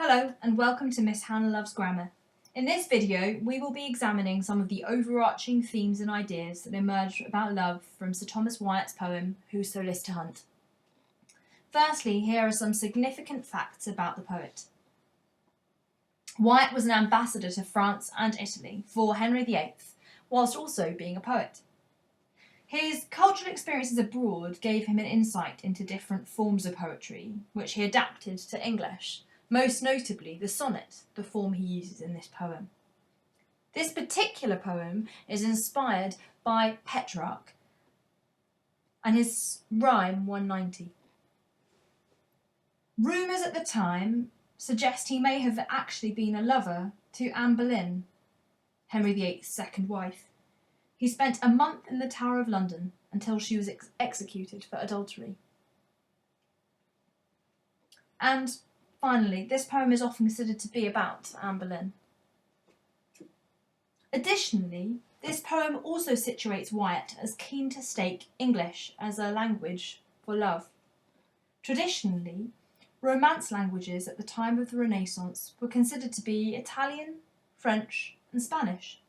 Hello and welcome to Miss Hannah Loves Grammar. In this video we will be examining some of the overarching themes and ideas that emerge about love from Sir Thomas Wyatt's poem Whoso. Firstly, here are some significant facts about the poet. Wyatt was an ambassador to France and Italy for Henry VIII, whilst also being a poet. His cultural experiences abroad gave him an insight into different forms of poetry, which he adapted to English, most notably the sonnet, the form he uses in this poem. This particular poem is inspired by Petrarch and his rhyme 190. Rumours at the time suggest he may have actually been a lover to Anne Boleyn, Henry VIII's second wife. He spent a month in the Tower of London until she was executed for adultery. And finally, this poem is often considered to be about Anne Boleyn. Additionally, this poem also situates Wyatt as keen to stake English as a language for love. Traditionally, Romance languages at the time of the Renaissance were considered to be Italian, French, and Spanish.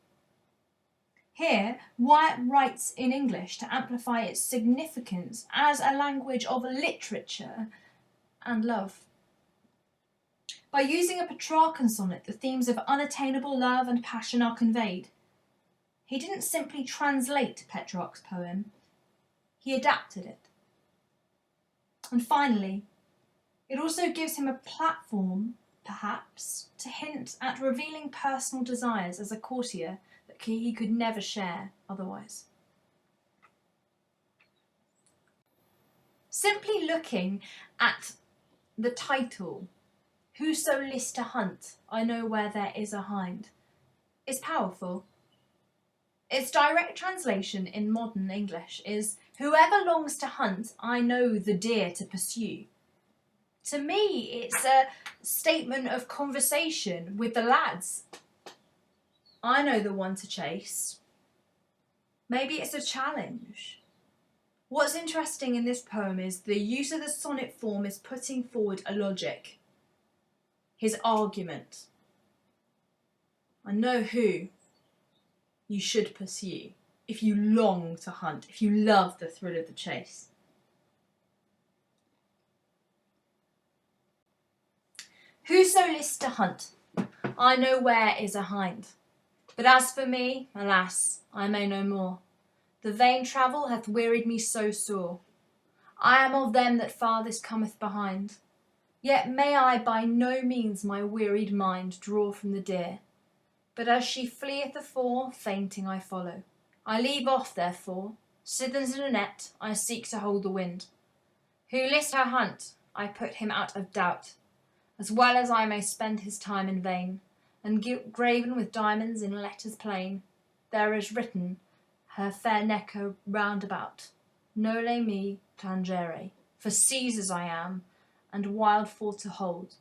Here, Wyatt writes in English to amplify its significance as a language of literature and love. By using a Petrarchan sonnet, the themes of unattainable love and passion are conveyed. He didn't simply translate Petrarch's poem, he adapted it. And finally, it also gives him a platform, perhaps, to hint at revealing personal desires as a courtier that he could never share otherwise. Simply looking at the title, Whoso list to hunt, I know where there is a hind, is powerful. Its direct translation in modern English is, whoever longs to hunt, I know the deer to pursue. To me, it's a statement of conversation with the lads. I know the one to chase. Maybe it's a challenge. What's interesting in this poem is the use of the sonnet form is putting forward a logic, his argument. I know who you should pursue if you long to hunt, if you love the thrill of the chase. Whoso lists to hunt, I know where is a hind. But as for me, alas, I may no more. The vain travel hath wearied me so sore. I am of them that farthest cometh behind. Yet may I by no means my wearied mind draw from the deer. But as she fleeth afore, fainting I follow. I leave off therefore, sithens in a net, I seek to hold the wind. Who list her hunt, I put him out of doubt, as well as I may spend his time in vain, and graven with diamonds in letters plain, there is written, her fair neck round about, nole me tangere, for Caesar's I am, and wild for to hold,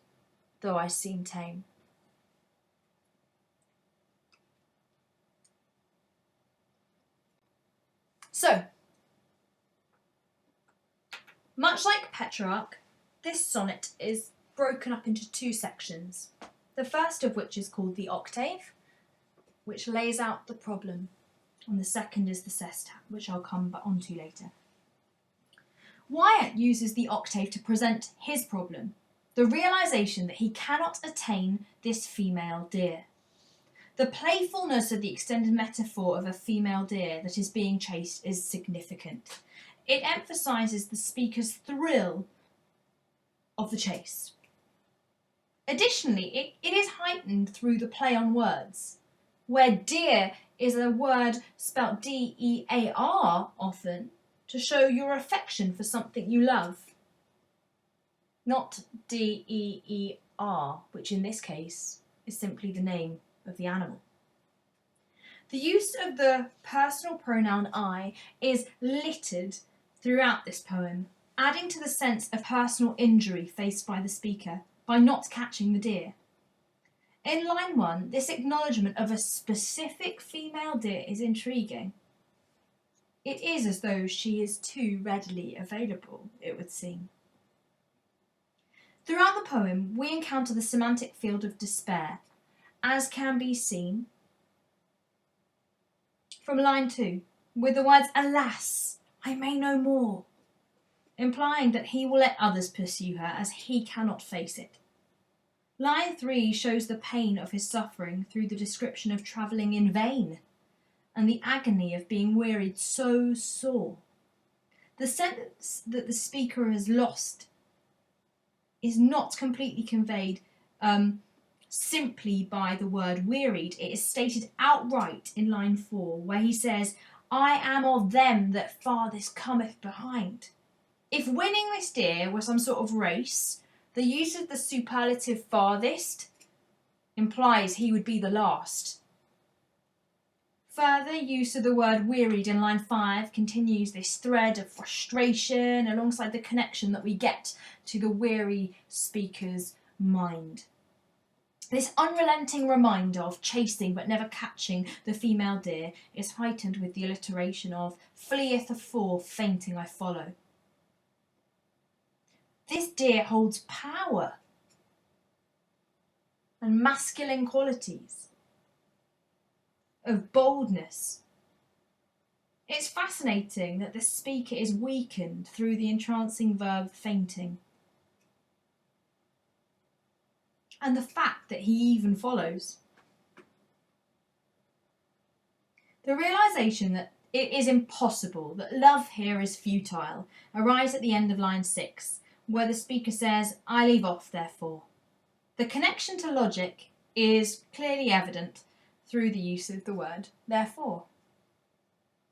though I seem tame. So, much like Petrarch, this sonnet is broken up into two sections, the first of which is called the octave, which lays out the problem, and the second is the sestet, which I'll come on to later. Wyatt uses the octave to present his problem, the realisation that he cannot attain this female deer. The playfulness of the extended metaphor of a female deer that is being chased is significant. It emphasises the speaker's thrill of the chase. Additionally, it is heightened through the play on words, where deer is a word spelt D-E-A-R often to show your affection for something you love, not D-E-E-R, which in this case is simply the name of the animal. The use of the personal pronoun I is littered throughout this poem, adding to the sense of personal injury faced by the speaker by not catching the deer. In line 1, this acknowledgement of a specific female deer is intriguing. It is as though she is too readily available, it would seem. Throughout the poem, we encounter the semantic field of despair, as can be seen from line 2, with the words, "Alas, I may no more," implying that he will let others pursue her as he cannot face it. Line 3 shows the pain of his suffering through the description of travelling in vain and the agony of being wearied so sore. The sense that the speaker has lost is not completely conveyed simply by the word wearied. It is stated outright in line 4, where he says, "I am of them that farthest cometh behind." If winning this deer were some sort of race, the use of the superlative farthest implies he would be the last. Further use of the word wearied in line 5 continues this thread of frustration alongside the connection that we get to the weary speaker's mind. This unrelenting reminder of chasing but never catching the female deer is heightened with the alliteration of "fleeth afore, fainting I follow." This deer holds power and masculine qualities of boldness. It's fascinating that the speaker is weakened through the entrancing verb fainting, and the fact that he even follows. The realisation that it is impossible, that love here is futile, arrives at the end of line 6, where the speaker says, "I leave off, therefore." The connection to logic is clearly evident through the use of the word therefore.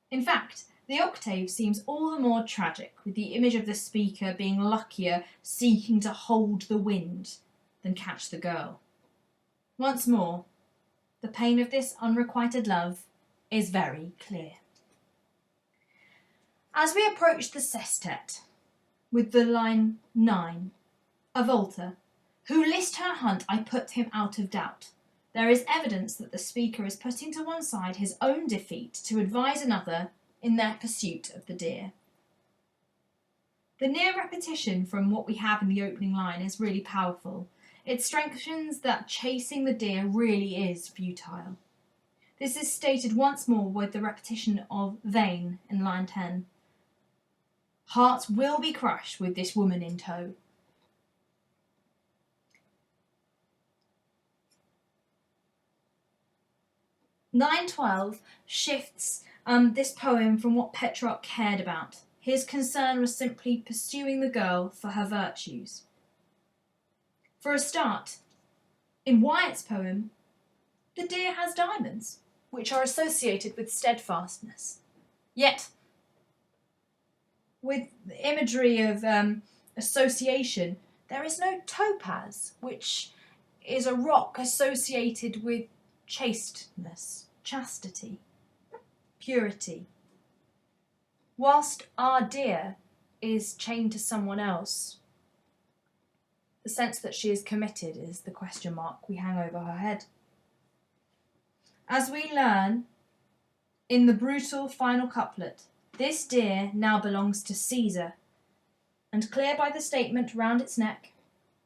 In fact, the octave seems all the more tragic with the image of the speaker being luckier seeking to hold the wind than catch the girl. Once more, the pain of this unrequited love is very clear. As we approach the sestet, with the line 9, "A vaulter, who list her hunt, I put him out of doubt," there is evidence that the speaker is putting to one side his own defeat to advise another in their pursuit of the deer. The near repetition from what we have in the opening line is really powerful. It strengthens that chasing the deer really is futile. This is stated once more with the repetition of vain in line 10. Hearts will be crushed with this woman in tow. Line 12 shifts this poem from what Petrarch cared about. His concern was simply pursuing the girl for her virtues. For a start, in Wyatt's poem, the deer has diamonds, which are associated with steadfastness. Yet, with the imagery of association, there is no topaz, which is a rock associated with chasteness, chastity, purity. Whilst our deer is chained to someone else, the sense that she is committed is the question mark we hang over her head. As we learn in the brutal final couplet, this deer now belongs to Caesar, and clear by the statement round its neck,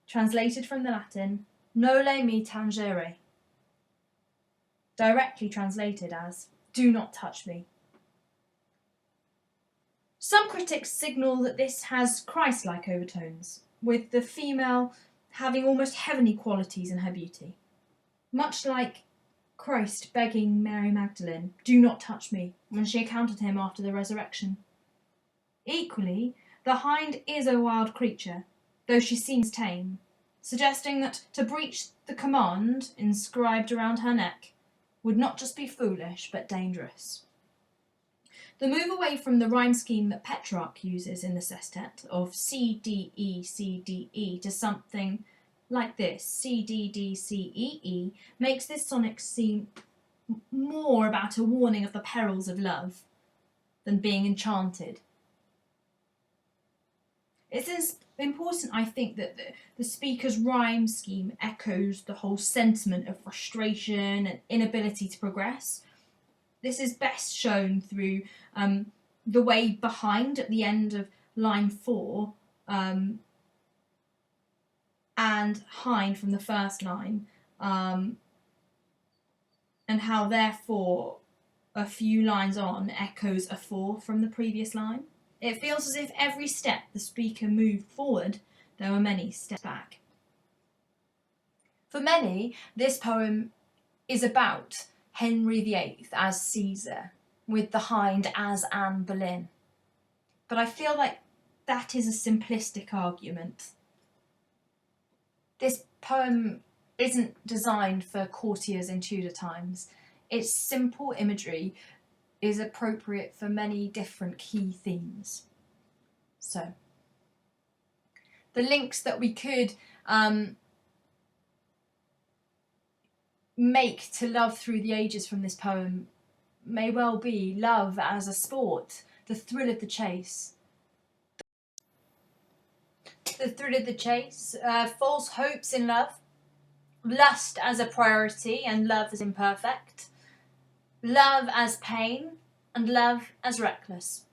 translated from the Latin, noli me tangere, directly translated as, "Do not touch me." Some critics signal that this has Christ-like overtones, with the female having almost heavenly qualities in her beauty, much like Christ begging Mary Magdalene, "Do not touch me," when she encountered him after the resurrection. Equally, the hind is a wild creature, though she seems tame, suggesting that to breach the command inscribed around her neck would not just be foolish, but dangerous. The move away from the rhyme scheme that Petrarch uses in the sestet of C-D-E, C-D-E to something like this, C-D-D-C-E-E, makes this sonnet seem more about a warning of the perils of love than being enchanted. It's important, I think, that the speaker's rhyme scheme echoes the whole sentiment of frustration and inability to progress. This is best shown through the way behind at the end of line 4 and hind from the first line, and how therefore a few lines on echoes a for from the previous line. It feels as if every step the speaker moved forward, there were many steps back. For many, this poem is about Henry VIII as Caesar, with the hind as Anne Boleyn. But I feel like that is a simplistic argument. This poem isn't designed for courtiers in Tudor times. Its simple imagery is appropriate for many different key themes. So, the links that we could make to love through the ages from this poem may well be love as a sport, the thrill of the chase. False hopes in love, lust as a priority and love as imperfect, love as pain and love as reckless.